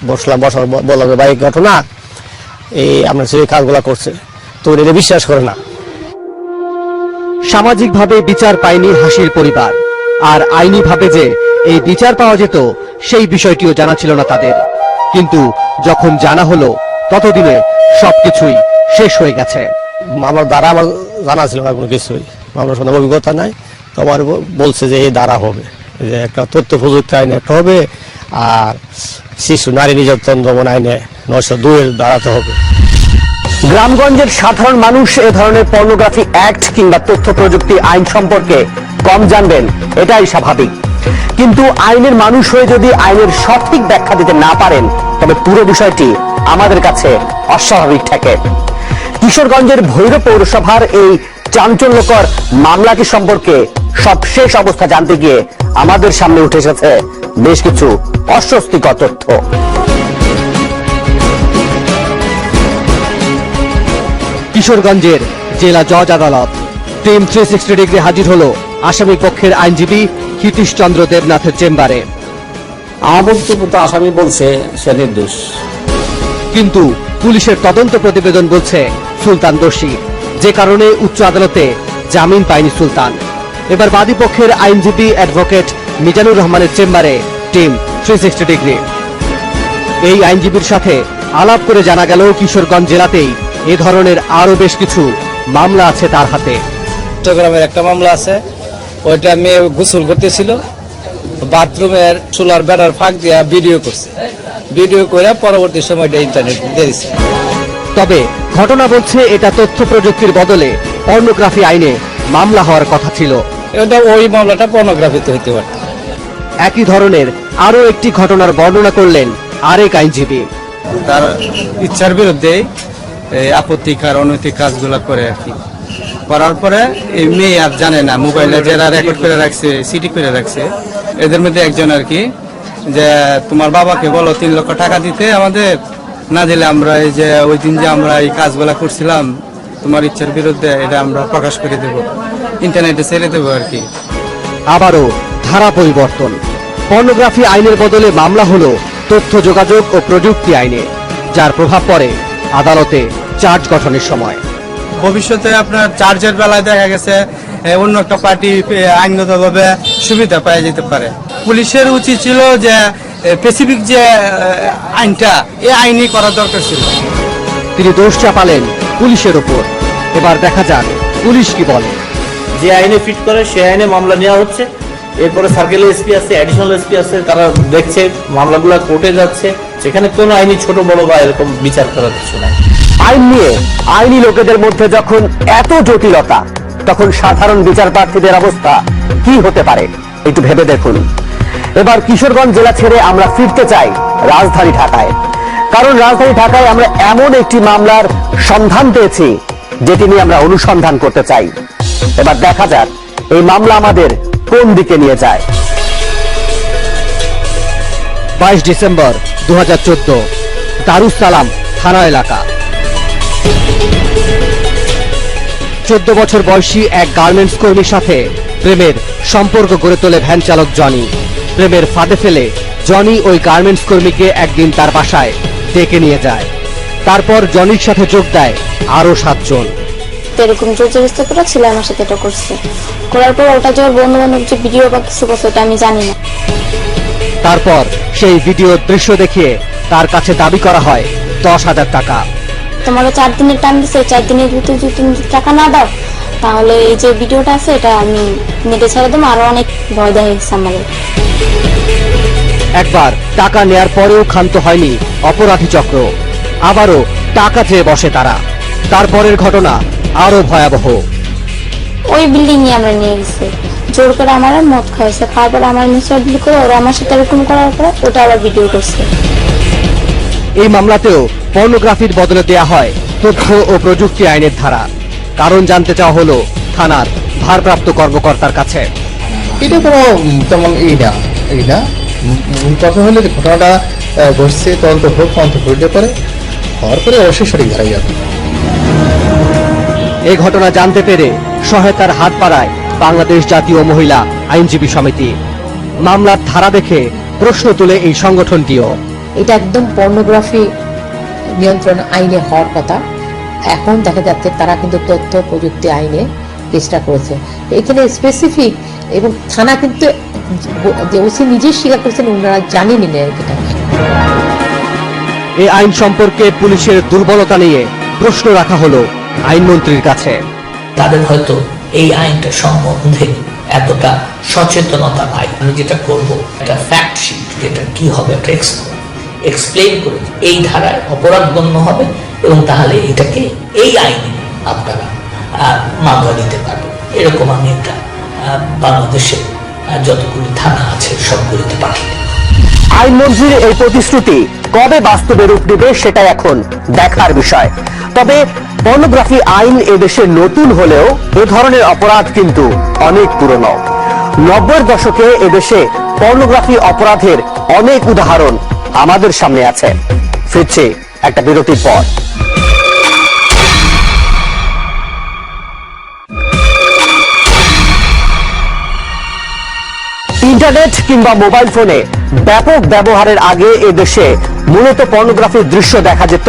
বসলাম, বসার বললাম ভাই ঘটনা এই আপনার ছেলে কাজগুলা করছে, তো এটা বিশ্বাস করে না। সামাজিকভাবে বিচার পায়নি হাসির পরিবার, আর আইনিভাবে যে এই বিচার পাওয়া যেত সেই বিষয়টিও জানা ছিল না তাদের। কিন্তু যখন জানা হলো ততদিনে সবকিছুই শেষ হয়ে গেছে। মামলার দ্বারা আমার জানা ছিল না কোনো কিছুই, মামলার সঙ্গে অভিজ্ঞতা নাই। তো আমার বলছে যে এই দ্বারা হবে, যে একটা তথ্য প্রযুক্তি আইনে একটা হবে, আর শিশু নারী নির্যাতন দমন আইনে 902 দাঁড়াতে হবে। গ্রামগঞ্জের সাধারণ মানুষ এ ধরনের পর্নোগ্রাফি অ্যাক্ট কিংবা তথ্য প্রযুক্তি আইন সম্পর্কে কম জানবেন, এটাই স্বাভাবিক। কিন্তু আইনের মানুষ হয়ে যদি আইনের সঠিক ব্যাখ্যা দিতে না পারেন, তবে পুরো বিষয়টি আমাদের কাছে অস্বাভাবিক ঠেকে। কিশোরগঞ্জের ভৈরব পৌরসভার এই চাঞ্চল্যকর মামলাটি সম্পর্কে সবশেষ অবস্থা জানতে গিয়ে আমাদের সামনে উঠে এসেছে বেশ কিছু অস্বস্তিকর তথ্য। কিশোরগঞ্জের জেলা জজ আদালত টিম 360 ডিগ্রি হাজির হলো আসামি পক্ষের আইনজীবী ক্ষিতীশ চন্দ্র দেবনাথের চেম্বারে। আমার বক্তব্য তো আসামি বলছে সে নির্দোষ, কিন্তু পুলিশের তদন্ত প্রতিবেদন বলছে সুলতান দোষী, যে কারণে উচ্চ আদালতে জামিন পায়নি সুলতান। এবার বাদী পক্ষের আইনজীবী অ্যাডভোকেট মিজানুর রহমানের চেম্বারে টিম 360 ডিগ্রি। এই আইনজীবীর সাথে আলাপ করে জানা গেল কিশোরগঞ্জ জেলাতেই এ ধরনের আরো বেশ কিছু মামলা আছে তার হাতে। চট্টগ্রামের একটা মামলা আছে, ওইটা মেয়ে গোসল করতেছিল, বাথরুমের চুলার বেড়ার ফাঁক দিয়া ভিডিও করছে, ভিডিও করে পরবর্তী সময়টা ইন্টারনেট দিয়ে দিচ্ছে। তবে ঘটনা বলছে এটা তথ্য প্রযুক্তির বদলে পর্নোগ্রাফি আইনে মামলা হওয়ার কথা ছিল। এটা ওই মামলাটা পর্নোগ্রাফিতে হইতে পারে। একই ধরনের আরো একটি ঘটনার বর্ণনা করলেন আরেক আইনজীবী। তার ইচ্ছার বিরুদ্ধে আপত্তিকর অনৈতিক কাজগুলো করে আর কি, করার পরে এই মেয়ে আর জানে না, মোবাইলে যারা রেকর্ড করে রাখছে, সিডি করে রাখছে, এদের মধ্যে একজন আর কি, যে তোমার বাবাকে বলো 3 লক্ষ টাকা দিতে আমাদের, না দিলে আমরা এই যে ওই দিন যে আমরা এই কাজগুলা করছিলাম তোমার ইচ্ছার বিরুদ্ধে, এটা আমরা প্রকাশ করে দেব, ইন্টারনেটে ছেড়ে দেবো আর কি। আবারও ধারা পরিবর্তন, পর্নোগ্রাফি আইনের বদলে মামলা হলো তথ্য যোগাযোগ ও প্রযুক্তি আইনে, যার প্রভাব পড়ে আদালতে চার্জ গঠনের সময়। ভবিষ্যতে আপনার চার্জের বেলায় দেখা গেছে অন্য একটা পার্টি আইনগতভাবে সুবিধা পাওয়া যেতে পারে। পুলিশের উচিত ছিল যে স্পেসিফিক যে আইনটা, এই আইনই করা দরকার ছিল। তিনি দোষ চাপালেন পুলিশের ওপর। এবার দেখা যাক পুলিশ কি বলে। যে আইনে ফিট করে সে আইনে মামলা নেওয়া হচ্ছে, এরপরে সার্কেল এসপি আছে, অ্যাডিশনাল এসপি আছে, তারা দেখছে মামলাগুলো কোর্টে যাচ্ছে, সেখানে কোনো আইনি ছোট বড় বা এরকম বিচার করার কিছু নাই। আইন নিয়ে আইনি লোকেদের মধ্যে যখন এত জটিলতা, তখন সাধারণ বিচার প্রার্থীদের অবস্থা কি হতে পারে একটু ভেবে দেখুন। এবার কিশোরগঞ্জ জেলা ছেড়ে আমরা ফিরতে চাই রাজধানী ঢাকায়, কারণ রাজধানী ঢাকায় আমরা এমন একটি মামলার সন্ধান পেয়েছি যেটি নিয়ে আমরা অনুসন্ধান করতে চাই। এবার দেখা যাক এই মামলা আমাদের কোন দিকে নিয়ে যায়। 22 ডিসেম্বর 2014, দারুস সালাম থানা এলাকা। 14 বছর বয়সী এক গার্মেন্টস কর্মীর সাথে প্রেমের সম্পর্ক গড়ে তোলে ভ্যান চালক জনি। প্রেমের ফাঁদে ফেলে জনি ওই গার্মেন্টস কর্মীকে একদিন তার বাসায় ডেকে নিয়ে যায়। তারপর জনির সাথে যোগ দেয় আরো 7 জন। এরকম জোরজবস্তি করে ছেলে আমার সাথে এটা করছে, করার পর ওটা যে ওর বন্ধু বান্ধব যে ভিডিও বা কিছু করছে ওটা আমি জানি না। তারপর সেই ভিডিওর দৃশ্য দেখিয়ে তার কাছে দাবি করা হয় 10,000 টাকা। তোমারও 4 দিনের টাইম দিচ্ছে, 4 দিনের ভিতরে যদি তুমি টাকা না দাও তাহলে এই যে ভিডিওটা আছে এটা আমি নেটে ছেড়ে দেবো। আরো অনেক ভয় দেওয়া হয়েছে আমাদের। একবার টাকা নেয়ার পরেও ক্ষান্ত হয়নি অপরাধী চক্র, আবারও টাকা চেয়ে বসে তারা। তারপরের ঘটনা আরো ভয়াবহ। ওই বিল্ডিং এ আমরা নিয়ে গেছি, জোর করে আমার মদ খাওয়াইছে, খাওয়ার পর আমার মিসঅ্যান্ডারস্ট্যান্ডিং করে ওরা আমার সাথে এরকম করার পরে ওটা আবার ভিডিও করছে। এই মামলাতেও পর্নোগ্রাফির বদলে দেয়া হয় তথ্য ও প্রযুক্তি আইনের ধারা। কারণ জানতে চাওয়া হলো থানার ভারপ্রাপ্ত কর্মকর্তার কাছে। এটা কোনো তেমন এই না কথা হলে ঘটনাটা ঘটছে, তদন্ত হোক, তদন্ত ঘটতে পারে, হওয়ার পরে অবশ্যই সঠিক ধারাই যাবে। এই ঘটনা জানতে পেরে সহায়তার হাত বাড়ায় বাংলাদেশ জাতীয় মহিলা আইনজীবী সমিতি। মামলার ধারা দেখে প্রশ্ন তুলে এই সংগঠনটিও। এটা একদম পর্নোগ্রাফি নিয়ন্ত্রণ আইনে হওয়ার কথা। এখন দেখা যাচ্ছে তারা কিন্তু তথ্য প্রযুক্তি আইনে চেষ্টা করেছে। এখানে স্পেসিফিক এবং থানা কিন্তু যে ওসি নিজেই স্বীকার করেছেন ওনারা জানেনই না এটা। এই আইন সম্পর্কে পুলিশের দুর্বলতা নিয়ে প্রশ্ন রাখা হলো আইনমন্ত্রীর কাছে। তাদের হয়তো এই আইনটা সম্বন্ধে এতটা সচেতনতা নাই। আমি যেটা করব একটা ফ্যাক্ট শিট, যেটা কি হবে একটা এক্সপ্লেইন করে এই ধারায় অপরাধ গণ্য হবে এবং তাহলে এটাকে এই আইনে আপনারা মামলা দিতে পারবেন। এরকম আমি একটা বাংলাদেশে যতগুলি থানা আছে সবগুলিতে পাঠিয়ে দেব। আইনমন্ত্রীর এই প্রতিশ্রুতি কবে বাস্তবে রূপ নেবে সেটা এখন দেখার বিষয়। তবে পর্নোগ্রাফি আইন এদেশে নতুন হলেও এ ধরনের অপরাধ কিন্তু অনেক পুরনো। 90-এর দশকে এদেশে পর্নোগ্রাফি অপরাধের অনেক উদাহরণ আমাদের সামনে আছে। ফিরছে একটা বিরতির পর। ইন্টারনেট কিংবা মোবাইল ফোনে ব্যাপক ব্যবহারের আগে এদেশে মূলত পর্নোগ্রাফির দৃশ্য দেখা যেত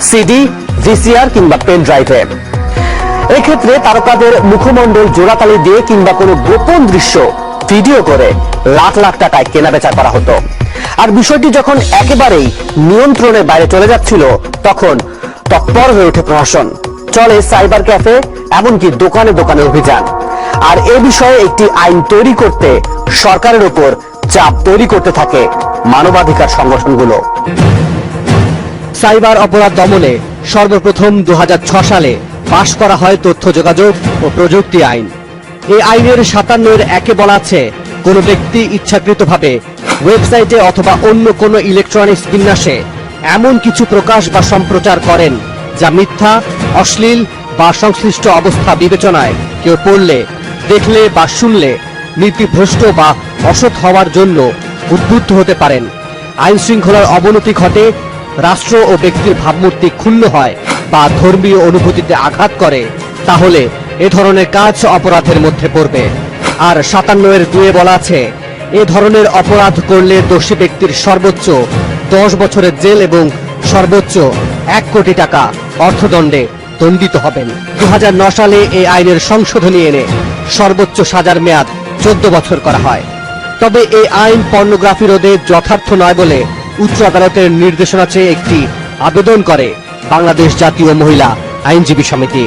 সিডি, ভিসিআর কিংবা পেন ড্রাইভে। এক্ষেত্রে তারকাদের মুখমণ্ডল জোড়াতালি দিয়ে কিংবা কোনো গোপন দৃশ্য ভিডিও করে লাখ লাখ টাকায় কেনাবেচা করা হতো। আর বিষয়টি যখন একেবারেই নিয়ন্ত্রণের বাইরে চলে যাচ্ছিল তখন তৎপর হয়ে ওঠে প্রশাসন। চলে সাইবার ক্যাফে, এমনকি দোকানে দোকানে অভিযান। আর এ বিষয়ে একটি আইন তৈরি করতে সরকারের উপর চাপ তৈরি করতে থাকে মানবাধিকার সংগঠনগুলো। সাইবার অপরাধ দমনে সর্বপ্রথম 2006 সালে পাশ করা হয় তথ্য যোগাযোগ ও প্রযুক্তি আইন। এই আইনের 57 একে বলা আছে, কোনো ব্যক্তি ইচ্ছাকৃতভাবে ওয়েবসাইটে অথবা অন্য কোনো ইলেকট্রনিক্স বিন্যাসে এমন কিছু প্রকাশ বা সম্প্রচার করেন যা মিথ্যা, অশ্লীল বা সংশ্লিষ্ট অবস্থা বিবেচনায় কেউ পড়লে, দেখলে বা শুনলে নীতিভ্রষ্ট বা অসৎ হওয়ার জন্য উদ্বুদ্ধ হতে পারেন, আইন শৃঙ্খলার অবনতি ঘটে, রাষ্ট্র ও ব্যক্তির ভাবমূর্তি ক্ষুণ্ণ হয় বা ধর্মীয় অনুভূতিতে আঘাত করে, তাহলে এ ধরনের কাজ অপরাধের মধ্যে পড়বে। আর 57-এর বলা আছে, এ ধরনের অপরাধ করলে দোষী ব্যক্তির সর্বোচ্চ 10 বছরের জেল এবং সর্বোচ্চ 1 কোটি টাকা অর্থদণ্ডে দণ্ডিত হবেন। 2009 সালে এই আইনের সংশোধনী এনে সর্বোচ্চ সাজার মেয়াদ 14 বছর করা হয়। তবে এই আইন পর্নোগ্রাফি রোধে যথার্থ নয় বলে উচ্চ আদালতের নির্দেশনা চেয়ে একটি আবেদন করে বাংলাদেশ জাতীয় মহিলা আইনজীবী সমিতি।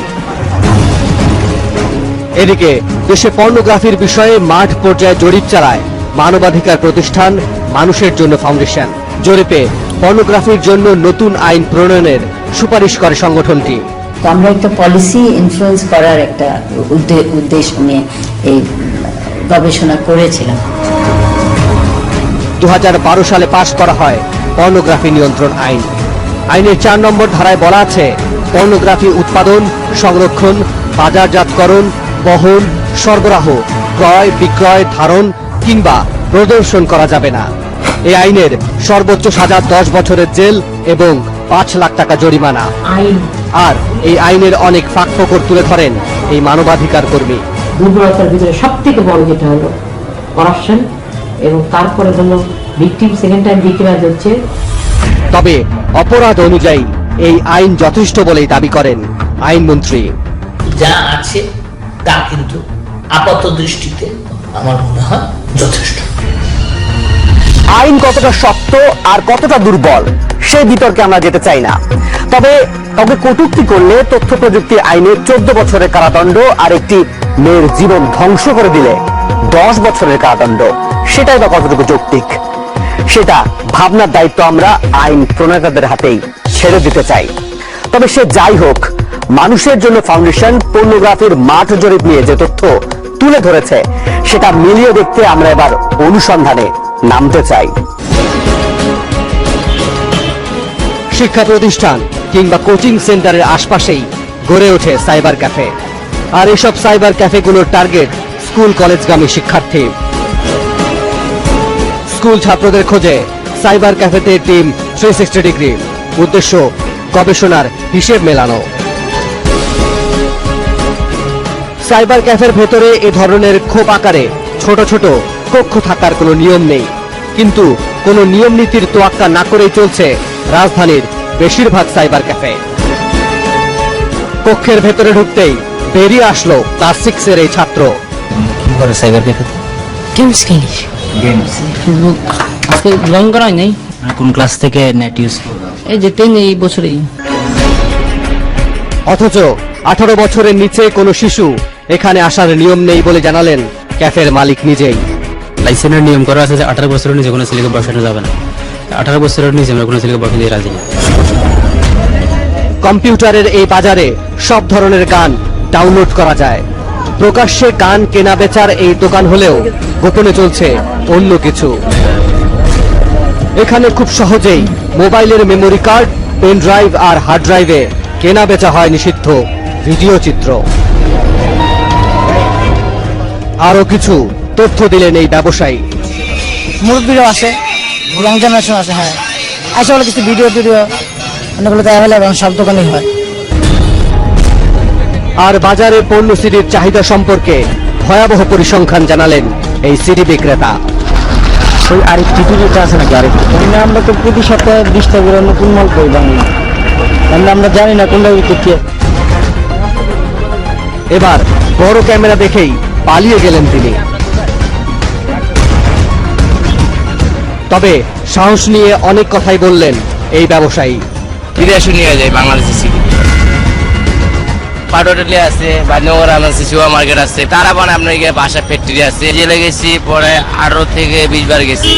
এদিকে দেশে পর্নোগ্রাফির বিষয়ে মাঠ পর্যায়ে জরিপ চালায় মানবাধিকার প্রতিষ্ঠান মানুষের জন্য ফাউন্ডেশন। জরিপে পর্নোগ্রাফির জন্য নতুন আইন প্রণয়নের সুপারিশ করে সংগঠনটি। তো আমরা একটা পলিসি ইনফ্লুয়েন্স করার একটা উদ্দেশ্য নিয়ে এই গবেষণা করেছিলাম। 2012 সালে পাশ করা হয় পর্নোগ্রাফি নিয়ন্ত্রণ আইন। আইনের 4 নম্বর ধারায় বলা আছে, পর্নোগ্রাফি উৎপাদন, সংরক্ষণ, বাজারজাতকরণ, বহন, সরবরাহ, ক্রয়, বিক্রয়, ধারণ কিংবা প্রদর্শন করা যাবে না। এই আইনের সর্বোচ্চ সাজা 10 বছরের জেল এবং 5 লাখ টাকা জরিমানা। আর এই আইনের অনেক ফাঁকফোকর তুলে ধরেন এই মানবাধিকার কর্মী। দুর্বলতার ভিতরে সব থেকে বড় যেটা হলো করাপশন, এবং তারপরে হলো ভিকটিম, সেকেন্ড টাইম ভিকটিমাইজ হচ্ছে। তবে অপরাধ অনুযায়ী এই আইন যথেষ্ট বলেই দাবি করেন আইনমন্ত্রী। যা আছে তা কিন্তু আপাত দৃষ্টিতে আমার মনে হয় যথেষ্ট। আইন কতটা শক্ত আর কতটা দুর্বল সেই বিতর্কে আমরা যেতে চাই না। তবে কাউকে কটূক্তি করলে তথ্য প্রযুক্তি আইনে 14 বছরের কারাদণ্ড আর একটি মেয়ের জীবন ধ্বংস করে দিলে 10 বছরের কারাদণ্ড, সেটাই বা কতটুকু যৌক্তিক, সেটা ভাবনার দায়িত্ব আমরা আইন প্রণেতাদের হাতেই ছেড়ে দিতে চাই। তবে সে যাই হোক, মানুষের জন্য ফাউন্ডেশন পর্নোগ্রাফির মাঠ জরিপ নিয়ে যে তথ্য তুলে ধরেছে সেটা মিলিয়ে দেখতে আমরা এবার অনুসন্ধানে নামতে চাই। শিক্ষা প্রতিষ্ঠান কিংবা কোচিং সেন্টারের আশপাশেই গড়ে ওঠে সাইবার ক্যাফে। আর এসব সাইবার ক্যাফেগুলোর টার্গেট স্কুল কলেজগামী শিক্ষার্থী। স্কুল ছাত্রদের খোঁজে সাইবার ক্যাফেতে টিম 360 ডিগ্রি, উদ্দেশ্য গবেষণার হিসেব মেলানো। সাইবার ক্যাফের ভেতরে এ ধরনের খোপ আকারে ছোট ছোট কক্ষ থাকার কোনো নিয়ম নেই, কিন্তু কোনো নিয়ম নীতির তোয়াক্কা না করেই চলছে রাজধানীর বেশিরভাগ সাইবার ক্যাফে। কক্ষের ভেতরে ঢুকতেই বেরিয়ে আসলো ক্লাস 6 এর এই ছাত্র। কি করে সাইবার ক্যাফে? গেমস খেলি। গেমস? ফেসবুক আজকে লং করা হয় নাই। কোন ক্লাস থেকে নেট ইউজ? এই যে 10 এই বছরেই। অথচ 18 বছরের নিচে কোনো শিশু এখানে আসার নিয়ম নেই বলে জানালেন ক্যাফের মালিক নিজেই। লাইসেন্সের নিয়ম করা আছে যে 18 বছরের নিচে কোনো ছেলেকে বসানো যাবে না। 18 বছরের নিচে আমরা কোনো ছেলেকে বসাতে রাজি না। কম্পিউটারের এই বাজারে সব ধরনের গান ডাউনলোড করা যায়। প্রকাশ্যে গান কেনা বেচার এই দোকান হলেও গোপনে চলছে অন্য কিছু। এখানে খুব সহজেই মোবাইলের মেমোরি কার্ড, পেন ড্রাইভ আর হার্ড ড্রাইভে কেনা বেচা হয় নিষিদ্ধ ভিডিও চিত্র। আরো কিছু তথ্য দিলেন এই ব্যবসায়ী। মুরব্বীরাও আসে, ইয়াং জেনারেশন আসে। হ্যাঁ, আসলে কিছু ভিডিও অনেকগুলো তো অ্যাভেলেবল সব দোকানেই হয়। আর বাজারে পণ্য সিডির চাহিদা সম্পর্কে ভয়াবহ পরিসংখ্যান জানালেন এই সিডি বিক্রেতা। ওই আরেক টিভিটা আছে নাকি? আরেক আমরা তো প্রতি সপ্তাহে 20টা করে নতুন মাল পাই বাংলা, আমরা জানি না কোনটা কোথায়। এবার বড় ক্যামেরা দেখেই পালিয়ে গেলেন তিনি। তবে সাহস নিয়ে অনেক কথাই বললেন এই ব্যবসায়ী। বিদেশে নিয়ে যায় বাংলাদেশের সিটি। পাটোটালি আছে, বান্যগর আছে, সুপার মার্কেট আছে, তারা বানায় আপনার বাসা ফ্যাক্টরি আছে। জেলে গেছি পরে 18 থেকে 20 বার গেছি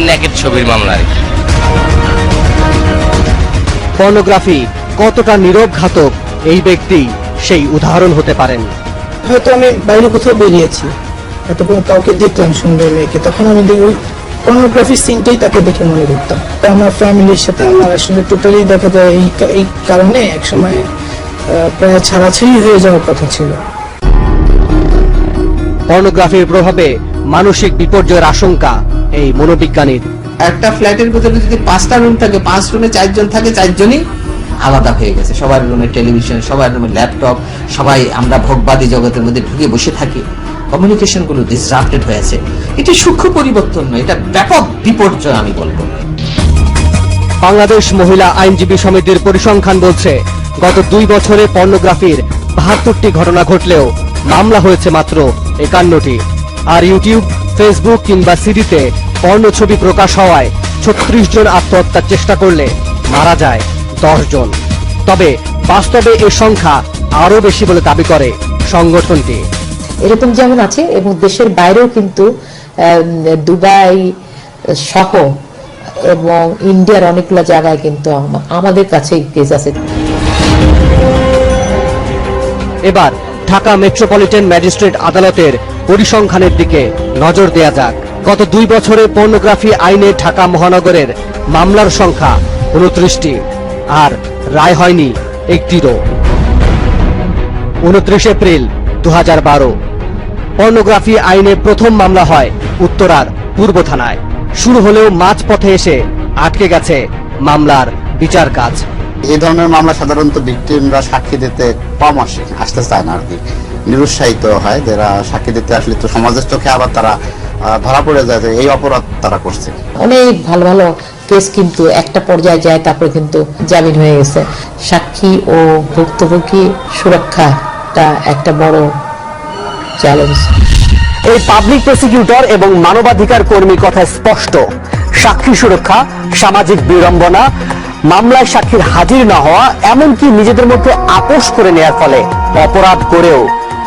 নেকেট ছবির মামলা। পর্নোগ্রাফি কতটা নীরব ঘাতক এই ব্যক্তি সেই উদাহরণ হতে পারেন। হয়তো আমি বাইরে কোথাও বেরিয়েছি, হয়তো কোনো কাউকে দেখলাম সুন্দর মেয়েকে, তখন আমি ওই পর্নোগ্রাফি সিনটাই তাকে দেখে মনে করতাম। আমার ফ্যামিলির সাথে আমার আসলে টোটালি দেখা যায় এই কারণে একসময় প্রায় ছাড়াছাড়ি হয়ে যাওয়ার কথা ছিল। পর্নোগ্রাফির প্রভাবে মানসিক বিপর্যয়ের আশঙ্কা এই মনোবিজ্ঞানীর। একটা ফ্ল্যাটের ভিতরে যদি 5টা রুম থাকে, 5 রুমে 4 জন থাকে, 4 জনই আলাদা হয়ে গেছে। সবার রুমে টেলিভিশন, সবার রুমে ল্যাপটপ, সবাই আমরা ভোগবাদী জগতের মধ্যে ঢুকে বসে থাকি। কমিউনিকেশন গুলো ডিসরাপ্টেড হয়েছে। এটা সূক্ষ্ম পরিবর্তন নয়, এটা ব্যাপক বিপর্যয় আমি বলবো। বাংলাদেশ মহিলা আইনজীবী সমিতির পরিসংখ্যান বলছে গত 2 বছরে পর্নোগ্রাফির 72টি ঘটনা ঘটলেও মামলা হয়েছে মাত্র 51টি। আর ইউটিউব, ফেসবুক কিংবা সিডিতে পর্ণ ছবি প্রকাশ হওয়ায় 36 জন আত্মহত্যার চেষ্টা করলে মারা যায় 10 জন। তবে বাস্তবে এ সংখ্যা আরো বেশি বলে দাবি করে সংগঠনটি। এরকম যেমন আছে এবং দেশের বাইরেও কিন্তু দুবাই সহ এবং ইন্ডিয়ার অনেকগুলো জায়গায় কিন্তু আমাদের কাছে কেস আছে। এবার ঢাকা মেট্রোপলিটন ম্যাজিস্ট্রেট আদালতের পরিসংখ্যানের দিকে নজর দেয়া যাক। গত 2 বছরে পর্নোগ্রাফি আইনে ঢাকা মহানগরের মামলার সংখ্যা 29টি, আর রায় হয়নি একটিরও। 29 এপ্রিল 2012 পর্নোগ্রাফি আইনে প্রথম মামলা হয় উত্তরার পূর্ব থানায়। শুরু হলেও মাঝপথে এসে আটকে গেছে মামলার বিচার কাজ। এই ধরনের মামলা সাধারণত ভিকটিমরা সাক্ষী দিতে কম আসতে চায় না আর কি, নিরুৎসাহিত হয়। যারা সাক্ষী দিতে আসলে তো সমাজের চোখে আবার তারা ধরা পড়ে যায় যে এই অপরাধ তারা করছে। অনেক ভালো ভালো কেস কিন্তু একটা পর্যায়ে যায়, তারপরে কিন্তু জামিন হয়ে গেছে। সাক্ষী ও ভুক্তভোগী সুরক্ষাটা একটা বড় চ্যালেঞ্জ। এই পাবলিক প্রসিকিউটর এবং মানবাধিকার কর্মীর কথা স্পষ্ট। সাক্ষী সুরক্ষা, সামাজিক বিড়ম্বনা, মামলায় সাক্ষীর হাজির না হওয়া, এমনকি নিজেদের মধ্যে আপোষ করে নেয়ার ফলে অপরাধ করেও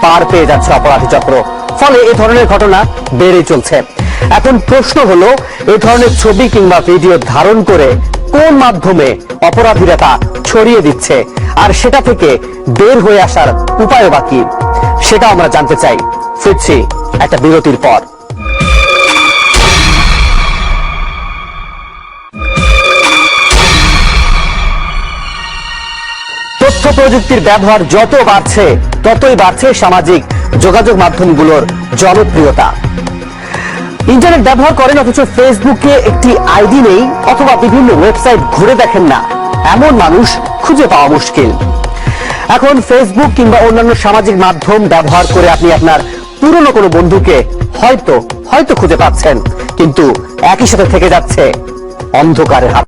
পার পেয়ে যাচ্ছে অপরাধী চক্র। ফলে এই ধরনের ঘটনা বেড়ে চলছে। এখন প্রশ্ন হলো, এই ধরনের ছবি কিংবা ভিডিও ধারণ করে কোন মাধ্যমে অপরাধীরা তা ছড়িয়ে দিচ্ছে, আর সেটা থেকে বের হয়ে আসার উপায় বাকি, সেটা আমরা জানতে চাই। ফিরছি একটা বিরতির পর। তথ্য প্রযুক্তির ব্যবহার যত বাড়ছে ততই বাড়ছে সামাজিক যোগাযোগ মাধ্যমগুলোর জনপ্রিয়তা। ইন্টারনেট ব্যবহার করেন অথচ ফেসবুকে একটি আইডি নেই অথবা বিভিন্ন ওয়েবসাইট ঘুরে দেখেন না, এমন মানুষ খুঁজে পাওয়া মুশকিল। এখন ফেসবুক কিংবা অন্যান্য সামাজিক মাধ্যম ব্যবহার করে আপনি আপনার পুরনো কোনো বন্ধুকে হয়তো খুঁজে পাচ্ছেন, কিন্তু একই সাথে থেকে যাচ্ছে অন্ধকারের হাত।